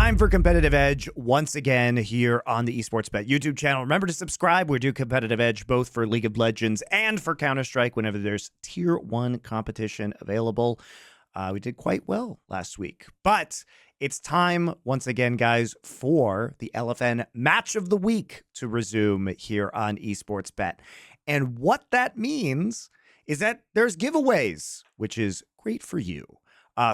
Time for Competitive Edge once again here on the Esportsbet YouTube channel. Remember to subscribe. We do Competitive Edge both for League of Legends and for Counter-Strike whenever there's Tier 1 competition available. We did quite well last week. But it's time once again, guys, for the LFN Match of the Week to resume here on Esportsbet. And what that means is that there's giveaways, which is great for you.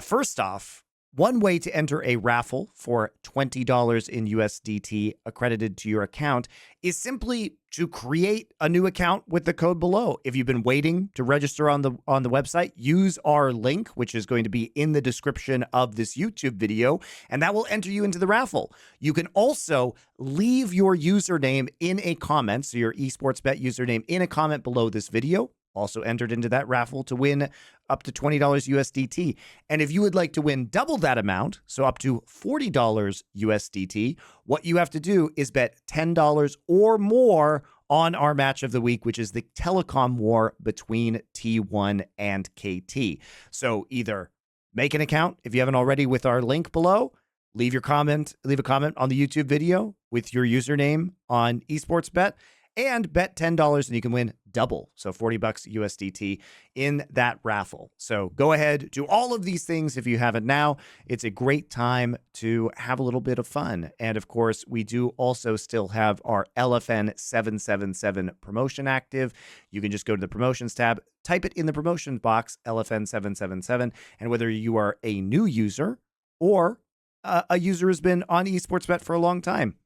First off, one way to enter a raffle for $20 in USDT accredited to your account is simply to create a new account with the code below. If you've been waiting to register on the website, use our link, which is going to be in the description of this YouTube video, and that will enter you into the raffle. You can also leave your username in a comment, so your Esportsbet username in a comment below this video. Also entered into that raffle to win up to $20 USDT. And if you would like to win double that amount, so up to $40 USDT, what you have to do is bet $10 or more on our match of the week, which is the Telecom war between T1 and KT. So either make an account if you haven't already with our link below, leave a comment on the YouTube video with your username on Esportsbet, and bet $10 and you can win double, so $40 USDT in that raffle. So go ahead, do all of these things if you haven't now. It's a great time to have a little bit of fun. And of course, we do also still have our LFN 777 promotion active. You can just go to the promotions tab, type it in the promotions box, LFN 777, and whether you are a new user or a user who's been on Esportsbet for a long time,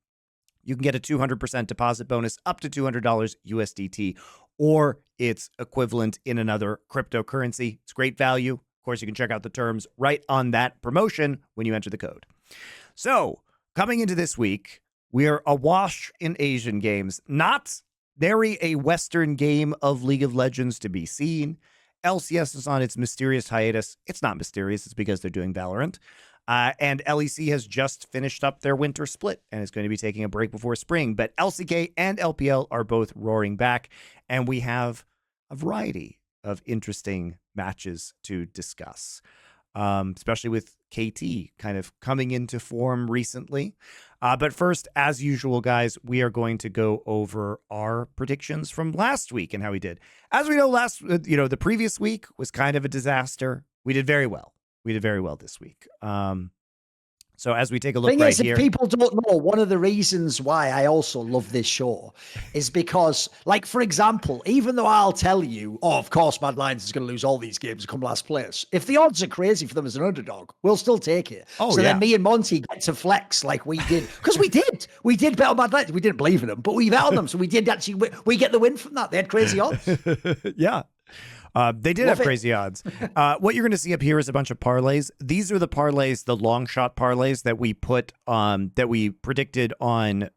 you can get a 200% deposit bonus up to $200 USDT, or its equivalent in another cryptocurrency. It's great value. Of course, you can check out the terms right on that promotion when you enter the code. So, coming into this week, we are awash in Asian games. Not nary a Western game of League of Legends to be seen. LCS is on its mysterious hiatus. It's not mysterious. It's because they're doing Valorant. And LEC has just finished up their winter split and is going to be taking a break before spring. But LCK and LPL are both roaring back, and we have a variety of interesting matches to discuss, especially with KT kind of coming into form recently. But first, as usual, guys, we are going to go over our predictions from last week and how we did. As we know, the previous week was kind of a disaster. We did very well. We did very well this week. So as we take a look Thing right is, here. if people don't know, one of the reasons why I also love this show is because, like, for example, even though I'll tell you, oh, of course, Mad Lions is going to lose all these games and come last place. If the odds are crazy for them as an underdog, we'll still take it. Oh, so yeah. then me and Monty get to flex like we did. Because we did. We did bet on Mad Lions. We didn't believe in them, but we bet on them. So we did actually, we get the win from that. They had crazy odds. Yeah. They did have crazy odds. What you're going to see up here is a bunch of parlays. These are the parlays, the long shot parlays that we put that we predicted on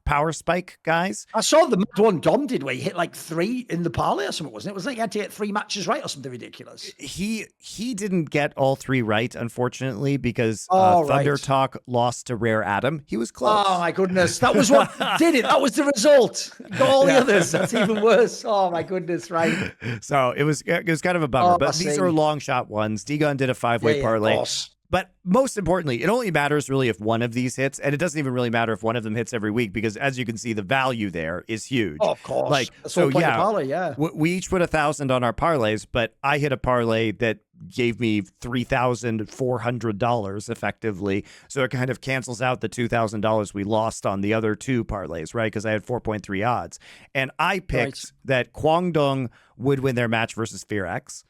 Power Spike, guys. I saw the one Dom did where he hit like 3 in the parlay or something, wasn't it? Wasn't it? He had to get 3 matches right or something ridiculous. He didn't get all 3 right, unfortunately, because Thunder Talk lost to Rare Adam. He was close. Oh my goodness, that was what did it. That was the result. Got all the others. That's even worse. Oh my goodness, right? So it was kind of a bummer. But these are long shot ones. D-Gun did a 5-way parlay. But most importantly, it only matters really if one of these hits, and it doesn't even really matter if one of them hits every week, because as you can see, the value there is huge. Oh, of course. Like, so yeah, we each put 1,000 on our parlays, but I hit a parlay that gave me $3,400 effectively. So it kind of cancels out the $2,000 we lost on the other 2 parlays, right? Because I had 4.3 odds. And I picked that Kwangdong would win their match versus FearX.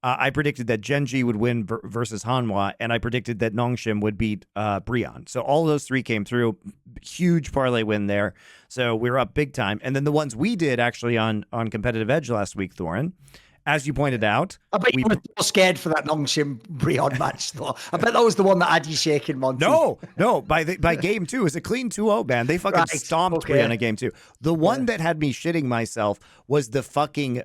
I predicted that Genji would win versus Hanwha, and I predicted that Nongshim would beat Brion. So all of those 3 came through. Huge parlay win there. So we were up big time. And then the ones we did actually on Competitive Edge last week, Thorin, as you pointed out. I bet you were so scared for that Nongshim Brion match, though. I bet that was the one that had you shaking, Monty. No. By game 2, it was a clean 2-0, man. They fucking stomped Brion in game 2. The one that had me shitting myself was the fucking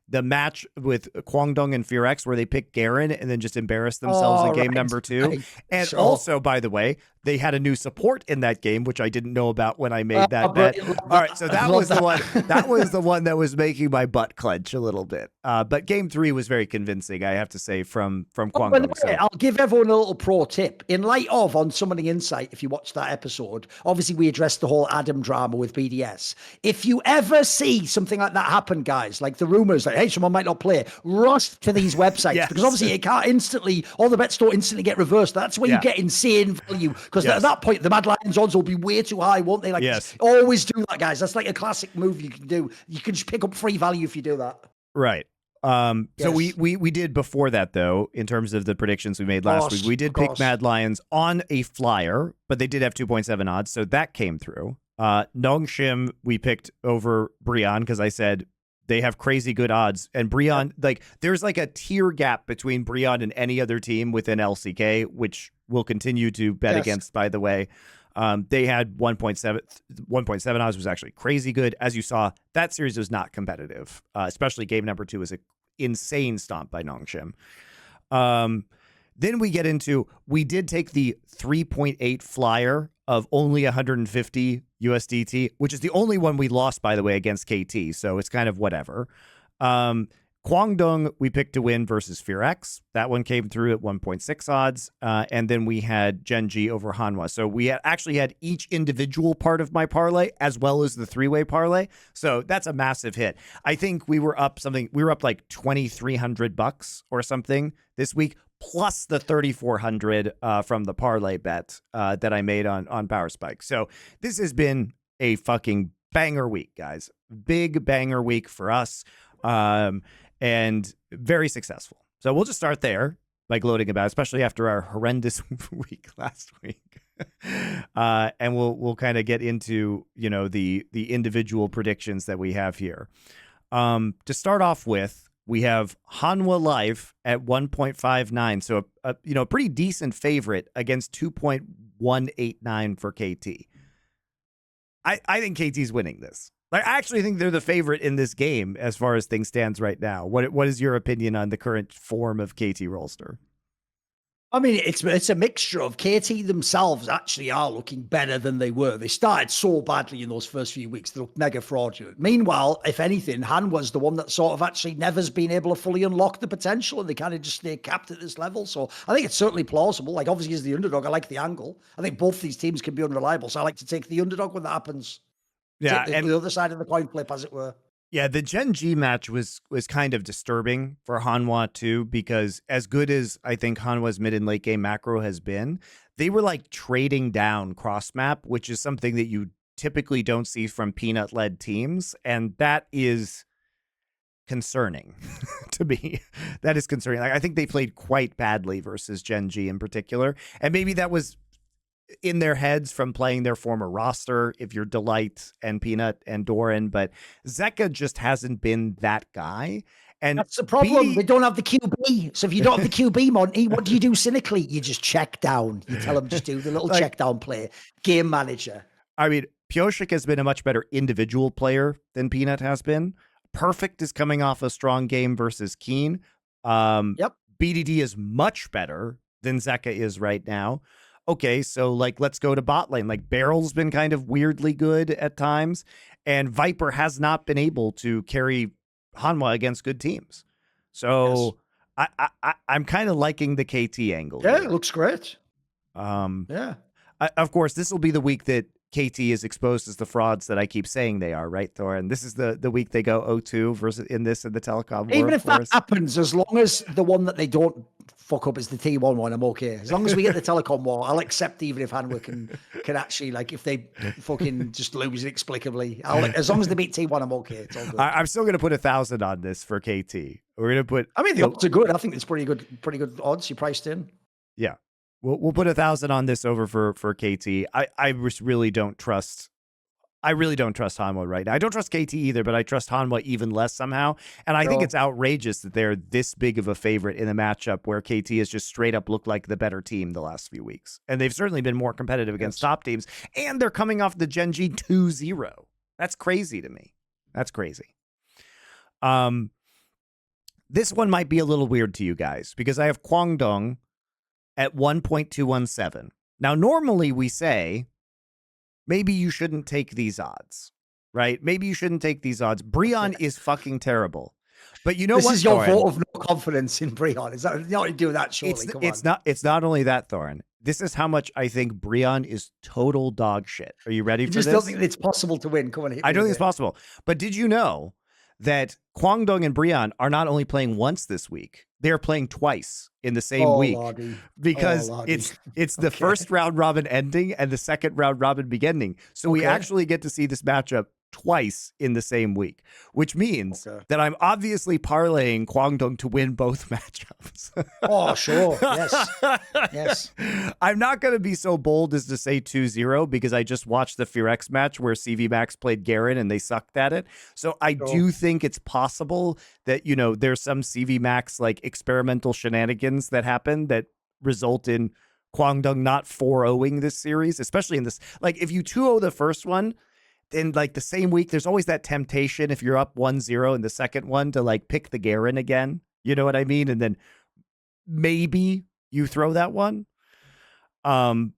the match with Kwangdong and FearX where they picked Garen and then just embarrassed themselves in game number 2. And also, by the way, They had a new support in that game, which I didn't know about when I made that bet. Brilliant. All right, so that was the one. That was the one that was making my butt clench a little bit. But game 3 was very convincing, I have to say, from Kwangdong. So I'll give everyone a little pro tip. In light of On Summoning Insight, if you watch that episode, obviously we addressed the whole Adam drama with BDS. If you ever see something like that happen, guys, like the rumors that, hey, someone might not play, rush to these websites. Yes. Because obviously it can't instantly, all the bets don't instantly get reversed. That's where you get insane value. Because at that point, the Mad Lions odds will be way too high, won't they? Like, always do that, guys. That's like a classic move you can do. You can just pick up free value if you do that. Right. So we did before that, though, in terms of the predictions we made last week. We did pick Mad Lions on a flyer, but they did have 2.7 odds, so that came through. Nongshim we picked over Brion because I said they have crazy good odds. And Brion, like, there's like a tier gap between Brion and any other team within LCK, which we'll continue to bet against, by the way. They had 1.7 odds, was actually crazy good. As you saw, that series was not competitive, especially game number 2 was an insane stomp by Nongshim. Then we get into, we did take the 3.8 flyer of only 150 USDT, which is the only one we lost, by the way, against KT. So it's kind of whatever. Kwangdong, we picked to win versus FearX. That one came through at 1.6 odds. And then we had Genji over Hanwha. So we actually had each individual part of my parlay as well as the 3-way parlay. So that's a massive hit. I think we were up like $2,300 or something this week, plus the 3,400 from the parlay bet that I made on Power Spike. So this has been a fucking banger week, guys. Big banger week for us. And very successful. So we'll just start there by gloating about it, especially after our horrendous week last week. And we'll kind of get into, you know, the individual predictions that we have here. To start off with, we have Hanwha Life at 1.59. So a pretty decent favorite against 2.189 for KT. I think KT's winning this. I actually think they're the favorite in this game as far as things stands right now. What is your opinion on the current form of KT Rolster? I mean, it's a mixture of KT themselves actually are looking better than they were. They started so badly in those first few weeks. They looked mega fraudulent. Meanwhile, if anything, Hanwha's the one that sort of actually never's been able to fully unlock the potential, and they kind of just stay capped at this level. So I think it's certainly plausible. Like, obviously, as the underdog, I like the angle. I think both these teams can be unreliable. So I like to take the underdog when that happens. Yeah, and the other side of the coin flip, as it were. Yeah, the Gen G match was kind of disturbing for Hanwha too, because as good as I think Hanwha's mid and late game macro has been, they were like trading down cross map, which is something that you typically don't see from Peanut led teams, and that is concerning to me. That is concerning. Like, I think they played quite badly versus Gen G in particular, and maybe that was in their heads from playing their former roster, if you're Delight and Peanut and Doran, but Zeka just hasn't been that guy. And that's the problem. They don't have the QB. So if you don't have the QB, Monty, what do you do cynically? You just check down. You tell them just do the little check down play. Game manager. I mean, Pioshik has been a much better individual player than Peanut has been. Perfect is coming off a strong game versus Keen. BDD is much better than Zeka is right now. Okay, so like, let's go to bot lane. Like, Barrel's been kind of weirdly good at times, and Viper has not been able to carry Hanwha against good teams. So I'm kind of liking the KT angle. Yeah, here. It looks great. Of course, this will be the week that KT is exposed as the frauds that I keep saying they are, right, Thor? And this is the week they go 0-2 versus in the Telecom war. Even if that happens, as long as the one that they don't fuck up is the T1 one, I'm okay. As long as we get the Telecom war, I'll accept even if Hanwha can actually, like, if they fucking just lose inexplicably. As long as they beat T1, I'm okay. It's all good. I'm still going to put 1,000 on this for KT. We're going to put... I mean, the odds are good. I think it's pretty good odds you priced in. Yeah. We'll put 1,000 on this over for KT. I really don't trust. I really don't trust Hanwha right now. I don't trust KT either, but I trust Hanwha even less somehow. And I think it's outrageous that they're this big of a favorite in a matchup where KT has just straight up looked like the better team the last few weeks. And they've certainly been more competitive against top teams. And they're coming off the Gen G 2-0. That's crazy to me. That's crazy. This one might be a little weird to you guys because I have Kwangdong at 1.217. Now, normally we say, maybe you shouldn't take these odds, right? Maybe you shouldn't take these odds. Breon is fucking terrible. But you know this what, is your Thorin? vote of no confidence in Breon. Is that not to do that? Surely, come on. It's not only that, Thorin. This is how much I think Breon is total dog shit. Are you ready for this? You just don't think it's possible to win. Come on, I don't think it's possible. But did you know that Kwangdong and Breon are not only playing once this week, they're playing twice in the same week? Lordy. Because it's the first round robin ending and the second round robin beginning. So we actually get to see this matchup twice in the same week, which means that I'm obviously parlaying Kwangdong to win both matchups. Oh, sure. Yes. Yes. I'm not going to be so bold as to say 2-0 because I just watched the Furex match where CV Max played Garen and they sucked at it. So I do think it's possible that, you know, there's some CV Max like experimental shenanigans that happen that result in Kwangdong not 4-0ing this series, especially in this. Like if you 2-0 the first one, in like the same week, there's always that temptation if you're up 1-0 in the second one to like pick the Garen again. You know what I mean? And then maybe you throw that one. But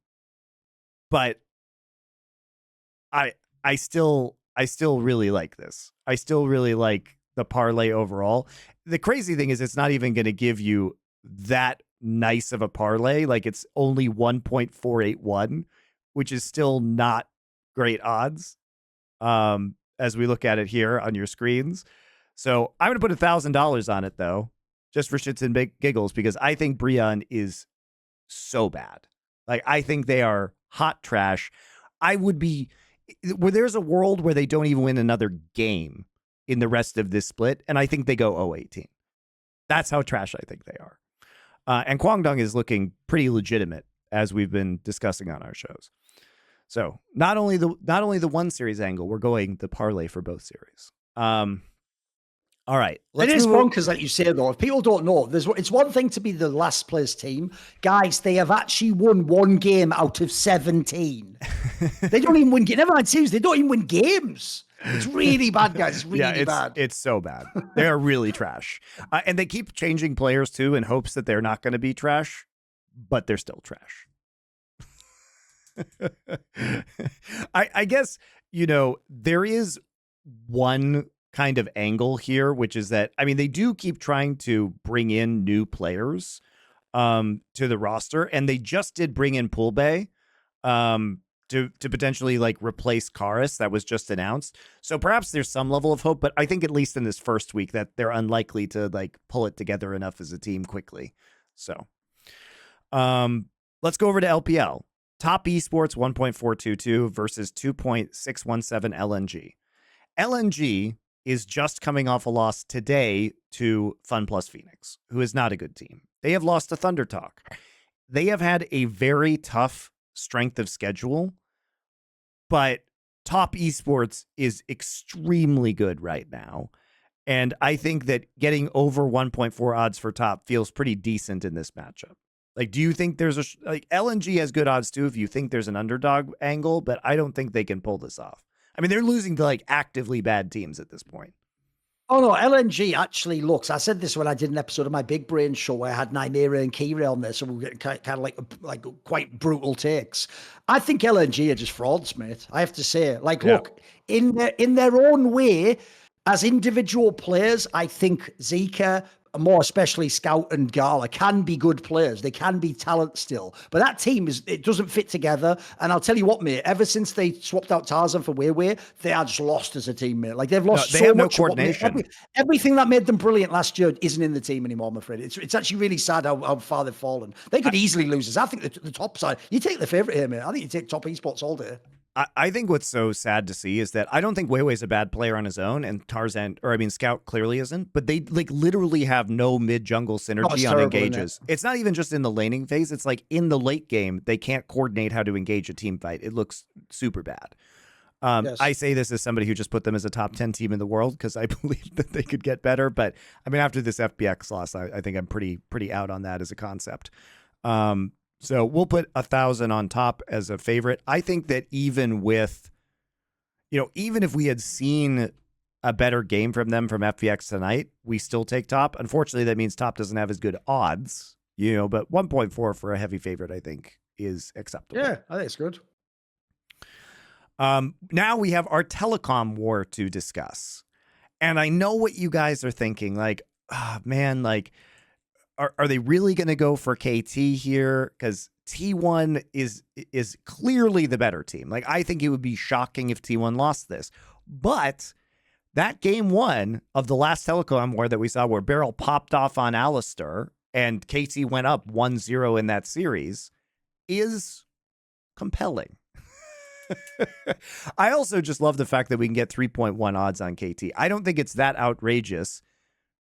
I still really like this. I still really like the parlay overall. The crazy thing is it's not even going to give you that nice of a parlay. Like it's only 1.481, which is still not great odds. As we look at it here on your screens. So I'm going to put $1,000 on it though, just for shits and big giggles, because I think Breon is so bad. Like I think they are hot trash. I would be where there's a world where they don't even win another game in the rest of this split. And I think they go 0-18. That's how trash I think they are. And Kwangdong is looking pretty legitimate as we've been discussing on our shows. So not only the one series angle, we're going the parlay for both series. All right. It is bonkers, like you say, though. If people don't know, it's one thing to be the last place team. Guys, they have actually won one game out of 17. They don't even win games. Never mind series, they don't even win games. It's really bad, guys. It's really bad. It's so bad. They are really trash. And they keep changing players, too, in hopes that they're not going to be trash, but they're still trash. I guess, you know, there is one kind of angle here, which is that, I mean, they do keep trying to bring in new players to the roster, and they just did bring in Poolbay to potentially like replace Karis. That was just announced. So perhaps there's some level of hope, but I think at least in this first week that they're unlikely to like pull it together enough as a team quickly. So let's go over to LPL. Top Esports 1.422 versus 2.617 LNG. LNG is just coming off a loss today to Fun Plus Phoenix, who is not a good team. They have lost to Thunder Talk. They have had a very tough strength of schedule, but Top Esports is extremely good right now. And I think that getting over 1.4 odds for Top feels pretty decent in this matchup. Like, do you think there's like LNG has good odds too if you think there's an underdog angle, but I don't think they can pull this off. I mean, they're losing to like actively bad teams at this point. Oh no, LNG actually looks. I said this when I did an episode of my Big Brain show where I had Nymeria and Kira on there, so we get kind of like quite brutal takes. I think LNG are just frauds, mate. I have to say, like, look, in their own way, as individual players, I think Zika, more especially Scout and Gala, can be good players. They can be talent still. But that team, it doesn't fit together. And I'll tell you what, mate, ever since they swapped out Tarzan for Weiwei, they are just lost as a team, mate. Like, they've lost they so have much. No coordination. Everything that made them brilliant last year isn't in the team anymore, I'm afraid. It's actually really sad how far they've fallen. They could easily lose us. I think the top side, you take the favorite here, mate. I think you take Top Esports all day. I think what's so sad to see is that I don't think Weiwei's a bad player on his own, and Scout clearly isn't, but they like literally have no mid-jungle synergy on engages. It's not even just in the laning phase. It's like in the late game, they can't coordinate how to engage a team fight. It looks super bad. Yes. I say this as somebody who just put them as a top 10 team in the world because I believe that they could get better. But I mean, after this FBX loss, I think I'm pretty out on that as a concept. So we'll put 1,000 on Top as a favorite. I think that even with, you know, even if we had seen a better game from them from FBX tonight, we still take Top. Unfortunately, that means Top doesn't have as good odds, you know, but 1.4 for a heavy favorite, I think is acceptable. Yeah, I think it's good. Now we have our telecom war to discuss. And I know what you guys are thinking, like, man, like, are they really going to go for KT here? Because T1 is clearly the better team. Like, I think it would be shocking if T1 lost this. But that game one of the last telecom war that we saw where Beryl popped off on Alistair and KT went up 1-0 in that series is compelling. I also just love the fact that we can get 3.1 odds on KT. I don't think it's that outrageous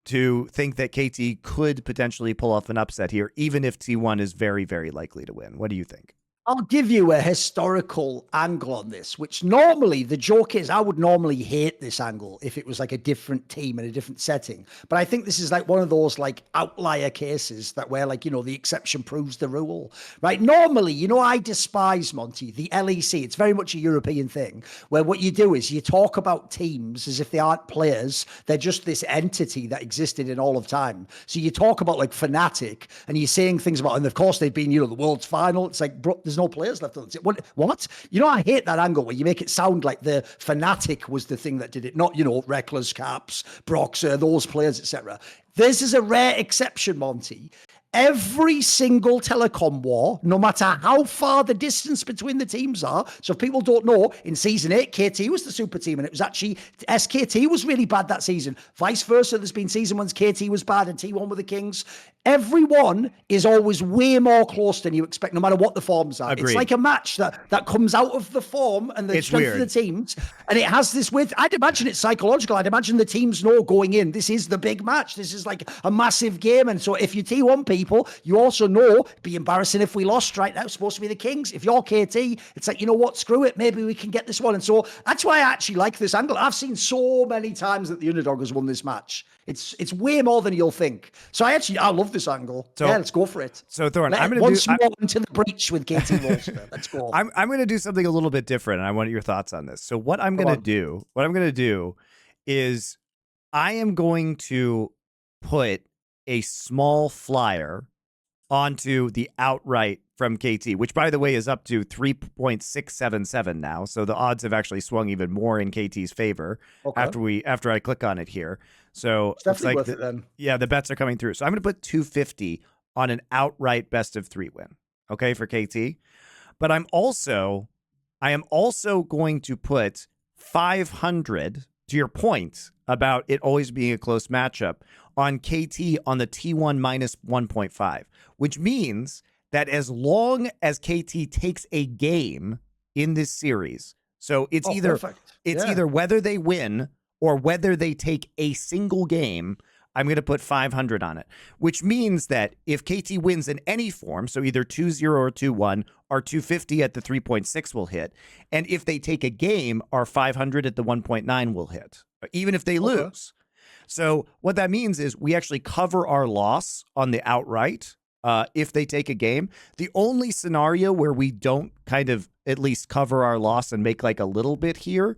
to think that KT could potentially pull off an upset here, even if T1 is very, very likely to win. What do you think? I'll give you a historical angle on this, which normally the joke is I would normally hate this angle if it was like a different team in a different setting. But I think this is like one of those like outlier cases that where like, you know, the exception proves the rule, right? Normally, you know, I despise, Monty, the LEC. It's very much a European thing where what you do is you talk about teams as if they aren't players. They're just this entity that existed in all of time. So you talk about like Fnatic and you're saying things about, and of course they've been, you know, the world's final. It's like, bro, there's no players left on the team. What? You know, I hate that angle where you make it sound like the Fnatic was the thing that did it, not, you know, Reckless, Caps, Broxer, those players, etc. This is a rare exception, Monty. Every single telecom war, no matter how far the distance between the teams are. So if people don't know, in season 8, KT was the super team, and it was actually SKT was really bad that season. Vice versa, there's been season ones KT was bad and T1 were the kings. Everyone is always way more close than you expect, no matter what the forms are. Agreed. It's like a match that comes out of the form and the strength of the teams, and it has this with. I'd imagine it's psychological. I'd imagine the teams know going in, this is the big match. This is like a massive game, and so if you T1 people, you also know it'd be embarrassing if we lost. Right now, it's supposed to be the kings. If you're KT, it's like, you know what? Screw it. Maybe we can get this one. And so that's why I actually like this angle. I've seen so many times that the underdog has won this match. It's way more than you'll think. So I love this angle. So, yeah, let's go for it. So Thorin, I'm going to once more into the breach with KT Wolfster. Let's go. I'm going to do something a little bit different, and I want your thoughts on this. So what I'm going to do is I am going to put a small flyer onto the outright from KT, which by the way is up to 3.677 now. So the odds have actually swung even more in KT's favor after I click on it here. So it's definitely worth it then. Yeah, the bets are coming through. So I'm going to put 250 on an outright best of 3 win. Okay, for KT. But I am also going to put 500 to your point about it always being a close matchup on KT on the T1 minus 1.5, which means that as long as KT takes a game in this series, so it's either whether they win or whether they take a single game, I'm going to put 500 on it, which means that if KT wins in any form, so either 2-0 or 2-1, our 250 at the 3.6 will hit. And if they take a game, our 500 at the 1.9 will hit, even if they lose. So what that means is we actually cover our loss on the outright if they take a game. The only scenario where we don't kind of at least cover our loss and make like a little bit here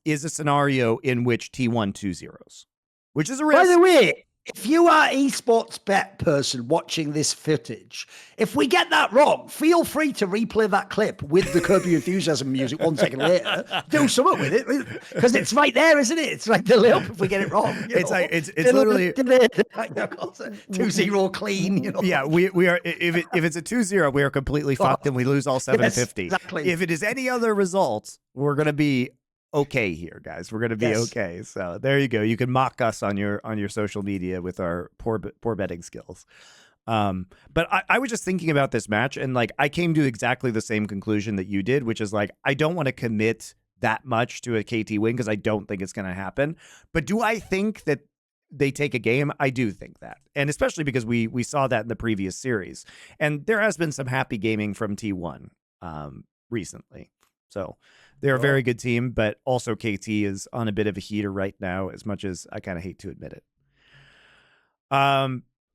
is a scenario in which T1 2-0s, which is a risk. By the way, if you are Esportsbet person watching this footage, if we get that wrong, feel free to replay that clip with the Curb Your Enthusiasm music 1 second later. Do something with it, because it's right there, isn't it? It's like the layup if we get it wrong. It's like it's literally 2-0 clean. You know? Yeah, we are. If it's a 2-0, we are completely fucked and we lose all 750. Yes, exactly. If it is any other result, we're gonna be okay here, guys. We're gonna be okay. So there you go. You can mock us on your social media with our poor betting skills. But I was just thinking about this match, and like I came to exactly the same conclusion that you did, which is like I don't want to commit that much to a KT win because I don't think it's going to happen. But do I think that they take a game? I do think that, and especially because we saw that in the previous series, and there has been some happy gaming from T1 recently. So they're a very good team, but also KT is on a bit of a heater right now, as much as I kind of hate to admit it.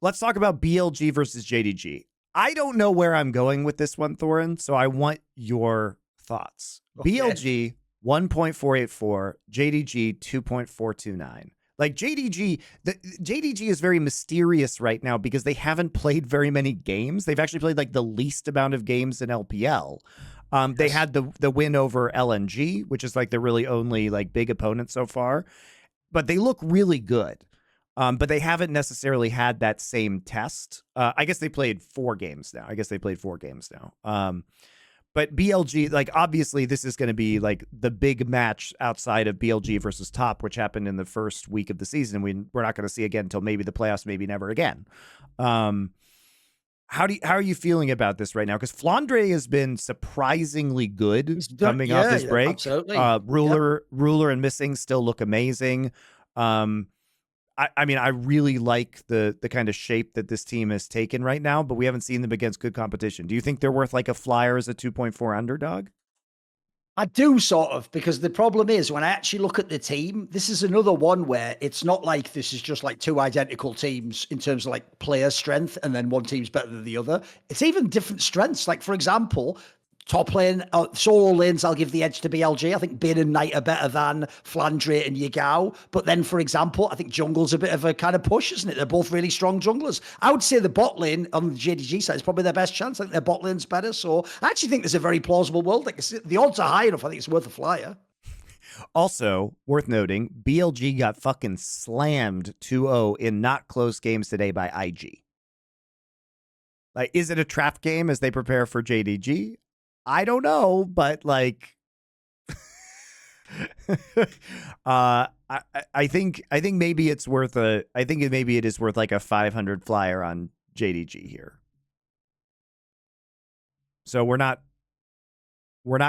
Let's talk about BLG versus JDG. I don't know where I'm going with this one, Thorin, so I want your thoughts. Okay. BLG 1.484, JDG 2.429. Like JDG is very mysterious right now because they haven't played very many games. They've actually played like the least amount of games in LPL. They had the win over LNG, which is like the really only like big opponent so far, but they look really good. But they haven't necessarily had that same test. I guess they played 4 games now. But BLG, like, obviously this is going to be like the big match outside of BLG versus Top, which happened in the first week of the season. We're not going to see again until maybe the playoffs, maybe never again. How are you feeling about this right now? Because Flandre has been surprisingly good coming off his break. Absolutely. Ruler and Missing still look amazing. I mean, I really like the kind of shape that this team has taken right now, but we haven't seen them against good competition. Do you think they're worth like a flyer as a 2.4 underdog? I do sort of, because the problem is when I actually look at the team, this is another one where it's not like this is just like 2 identical teams in terms of like player strength and then one team's better than the other. It's even different strengths. Like, for example, top lane, solo lanes, I'll give the edge to BLG. I think Bin and Knight are better than Flandre and Yagao. But then, for example, I think jungle's a bit of a kind of push, isn't it? They're both really strong junglers. I would say the bot lane on the JDG side is probably their best chance. I think their bot lane's better. So I actually think there's a very plausible world. Like, the odds are high enough. I think it's worth a flyer. Also, worth noting, BLG got fucking slammed 2-0 in not close games today by IG. Like, is it a trap game as they prepare for JDG? I don't know, but like, I think maybe it's worth maybe it is worth like a 500 flyer on JDG here. So we're not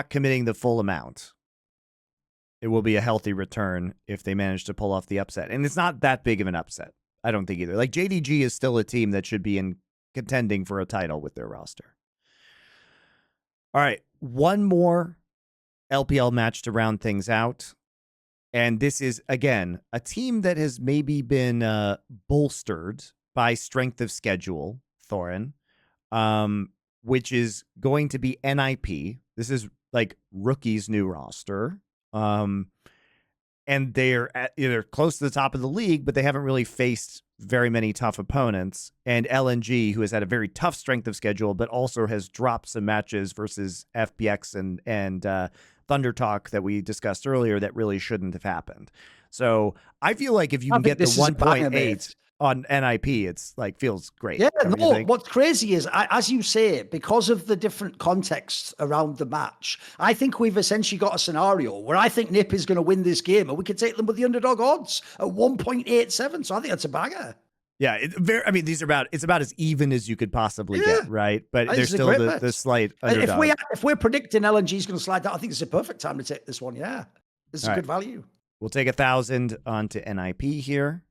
committing the full amount. It will be a healthy return if they manage to pull off the upset, and it's not that big of an upset. I don't think either. Like, JDG is still a team that should be contending for a title with their roster. All right, one more LPL match to round things out. And this is, again, a team that has maybe been bolstered by strength of schedule, Thorin, which is going to be NIP. This is like Rookie's new roster. And they're close to the top of the league, but they haven't really faced very many tough opponents. And LNG, who has had a very tough strength of schedule, but also has dropped some matches versus FPX and Thunder Talk that we discussed earlier that really shouldn't have happened. So I feel like if you can get the 1.8 on NIP, it's like feels great. Yeah, no, what's crazy is, as you say, because of the different contexts around the match, I think we've essentially got a scenario where I think NIP is going to win this game and we could take them with the underdog odds at 1.87. So I think that's a banger. Yeah, it's about as even as you could possibly get, right? But there's still the slight underdog. If we're predicting LNG is going to slide down, I think it's a perfect time to take this one. Yeah, this is good value. We'll take 1,000 onto NIP here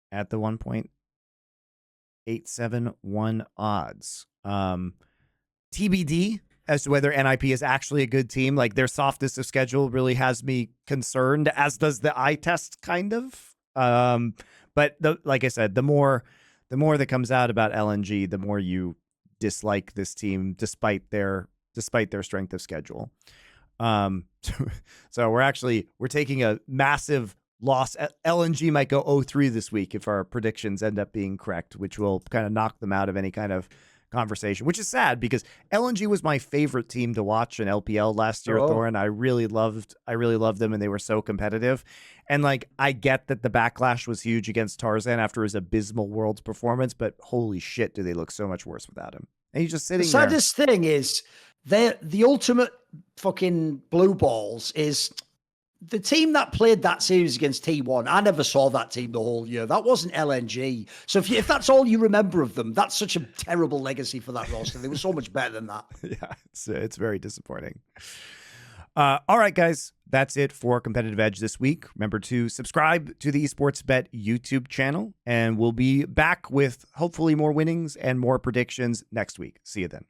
at the 1.871 odds. TBD as to whether NIP is actually a good team. Like, their softness of schedule really has me concerned, as does the eye test kind of. But like I said, the more that comes out about LNG, the more you dislike this team despite their strength of schedule. So we're taking a massive loss. LNG might go 0-3 this week if our predictions end up being correct, which will kind of knock them out of any kind of conversation, which is sad because LNG was my favorite team to watch in LPL last year. Thorin, I really loved them, and they were so competitive. And like, I get that the backlash was huge against Tarzan after his abysmal Worlds performance, but holy shit, do they look so much worse without him? And he's just sitting there. The saddest thing is, the ultimate fucking blue balls is the team that played that series against T1. I never saw that team the whole year. That wasn't LNG. So if that's all you remember of them, that's such a terrible legacy for that roster. They were so much better than that. Yeah, it's very disappointing. All right, guys, that's it for Competitive Edge this week. Remember to subscribe to the Esportsbet YouTube channel, and we'll be back with hopefully more winnings and more predictions next week. See you then.